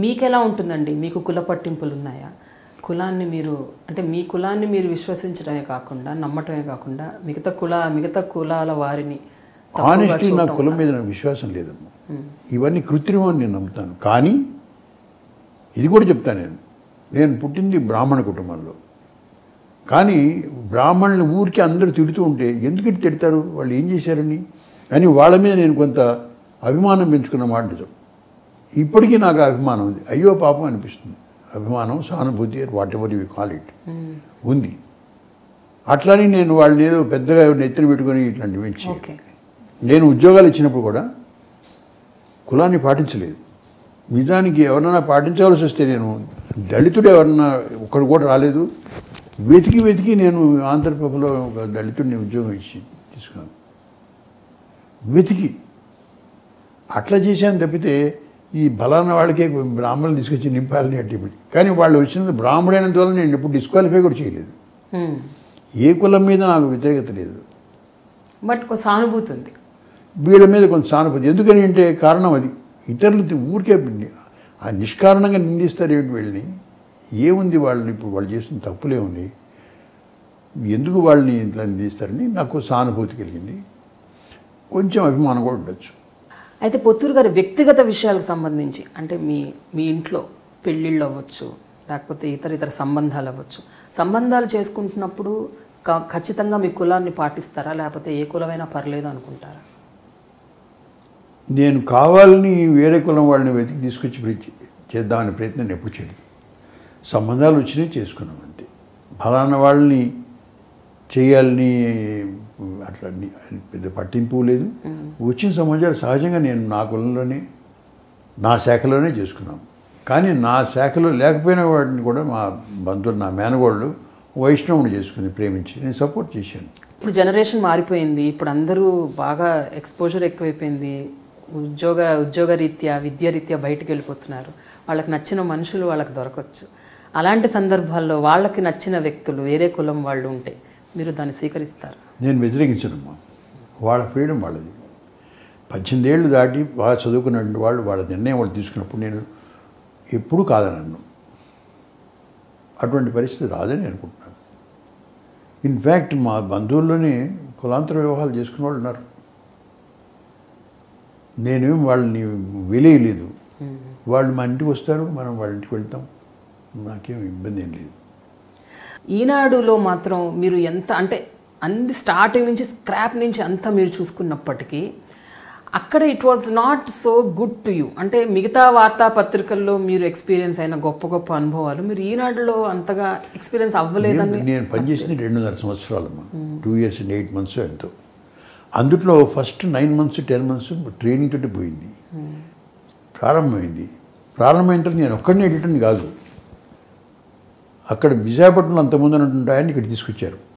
మీకెలా ఉంటుందండి? మీకు కుల పట్టింపులు ఉన్నాయా? కులాన్ని మీరు అంటే మీ కులాన్ని మీరు విశ్వసించడమే కాకుండా నమ్మటమే కాకుండా మిగతా కులాల వారిని ఆనెస్ట్లీ నా కులం మీద నాకు విశ్వాసం లేదమ్మా. ఇవన్నీ కృత్రిమం అని నేను నమ్ముతాను. కానీ ఇది కూడా చెప్తాను, నేను పుట్టింది బ్రాహ్మణ కుటుంబంలో. కానీ బ్రాహ్మణులు ఊరికి అందరూ తిడుతూ ఉంటే ఎందుకు తిడతారు, వాళ్ళు ఏం చేశారని అని వాళ్ళ మీద నేను కొంత అభిమానం పెంచుకున్న మాట నిజం. ఇప్పటికీ నాకు అభిమానం ఉంది. అయ్యో పాపం అనిపిస్తుంది. అభిమానం, సానుభూతి, what ever you call it ఉంది. అట్లని నేను వాళ్ళని ఏదో పెద్దగా నెత్తిన పెట్టుకొని ఇట్లాంటివి ఇచ్చి నేను ఉద్యోగాలు ఇచ్చినప్పుడు కూడా కులాన్ని పాటించలేదు. నిజానికి ఎవరన్నా పాటించవలసి వస్తే నేను దళితుడు ఎవరన్నా ఒక్కడు కూడా రాలేదు. వెతికి నేను ఆంధ్రప్రభలో ఒక దళితుడిని ఉద్యోగం ఇచ్చి తీసుకున్నాను. వెతికి అట్లా చేశాను తప్పితే ఈ బలాన్న వాళ్ళకే బ్రాహ్మణులు తీసుకొచ్చి నింపాలని అంటే. కానీ వాళ్ళు వచ్చినది బ్రాహ్మణైనంత వల్ల నేను ఎప్పుడు డిస్క్వాలిఫై కూడా చేయలేదు. ఏ కులం మీద నాకు వ్యతిరేకత లేదు, బట్ ఒక సానుభూతి ఉంది వీళ్ళ మీద కొంత సానుభూతి. ఎందుకని అంటే కారణం అది. ఇతరులు ఊరికే ఆ నిష్కారణంగా నిందిస్తారు ఏమిటి వీళ్ళని? ఏముంది వాళ్ళని, ఇప్పుడు వాళ్ళు చేస్తున్న తప్పులే ఉంది, ఎందుకు వాళ్ళని ఇట్లా నిందిస్తారని నాకు సానుభూతి కలిగింది. కొంచెం అభిమానం కూడా ఉండొచ్చు. అయితే పొత్తూరు గారి వ్యక్తిగత విషయాలకు సంబంధించి అంటే మీ ఇంట్లో పెళ్ళిళ్ళు అవ్వచ్చు, లేకపోతే ఇతర సంబంధాలు అవ్వచ్చు, సంబంధాలు చేసుకుంటున్నప్పుడు ఖచ్చితంగా మీ కులాన్ని పాటిస్తారా, లేకపోతే ఏ కులమైనా పర్లేదు అనుకుంటారా? నేను కావాలని వేరే కులం వాళ్ళని వెతికి తీసుకొచ్చి చేద్దామనే ప్రయత్నం ఎప్పుడు చేయలేదు. సంబంధాలు వచ్చినాయి, చేసుకున్నాం అంతే. ఫలానా వాళ్ళని చేయాలని అట్లా పెద్ద పట్టింపు లేదు. వచ్చిన సమాజాలు సహజంగా నేను నా కులంలోనే నా శాఖలోనే చేసుకున్నాం. కానీ నా శాఖలో లేకపోయిన వాటిని కూడా మా బంధువులు, నా మేనగోళ్ళు వైష్ణవుని చేసుకుని ప్రేమించి నేను సపోర్ట్ చేశాను. ఇప్పుడు జనరేషన్ మారిపోయింది. ఇప్పుడు అందరూ బాగా ఎక్స్పోజర్ ఎక్కువైపోయింది. ఉద్యోగ రీత్యా, విద్య రీత్యా బయటికి వెళ్ళిపోతున్నారు. వాళ్ళకి నచ్చిన మనుషులు వాళ్ళకి దొరకవచ్చు. అలాంటి సందర్భాల్లో వాళ్ళకి నచ్చిన వ్యక్తులు వేరే కులం వాళ్ళు ఉంటే మీరు దాన్ని స్వీకరిస్తారు? నేను వ్యతిరేకించనమ్మా. వాళ్ళ ఫ్రీడమ్ వాళ్ళది. 18 ఏళ్ళు దాటి బాగా చదువుకున్నటువంటి వాళ్ళు వాళ్ళ నిర్ణయం వాళ్ళు తీసుకున్నప్పుడు నేను ఎప్పుడూ కాదనన్ను. అటువంటి పరిస్థితి రాదని అనుకుంటున్నాను. ఇన్ఫ్యాక్ట్ మా బంధువుల్లోనే కులాంతర వివాహాలు చేసుకున్న వాళ్ళు ఉన్నారు. నేనేం వాళ్ళని వెలేయలేదు. వాళ్ళు మా ఇంటికి వస్తారు, మనం వాళ్ళ ఇంటికి వెళ్తాం. నాకేం ఇబ్బంది ఏం లేదు. ఈనాడులో మాత్రం మీరు ఎంత అంటే అన్ని స్టార్టింగ్ నుంచి స్క్రాప్ నుంచి అంతా మీరు చూసుకున్నప్పటికీ అక్కడ it was not so good to you. అంటే మిగతా వార్తాపత్రికల్లో మీరు ఎక్స్పీరియన్స్ అయిన గొప్ప అనుభవాలు మీరు ఈనాడులో అంతగా ఎక్స్పీరియన్స్ అవ్వలేదని. నేను పనిచేసింది 2.5 సంవత్సరాలమ్మా. 2 years and 8 months ఎంతో. అందుట్లో ఫస్ట్ 9 months 10 months ట్రైనింగ్ తోటి పోయింది. ప్రారంభమైంది. ప్రారంభమైన తర్వాత నేను ఒక్కడిని ఎడిటర్ని కాదు. అక్కడ విశాఖపట్నంలో అంతమంది ఉన్నటువంటి ఆయన ఇక్కడ తీసుకొచ్చారు.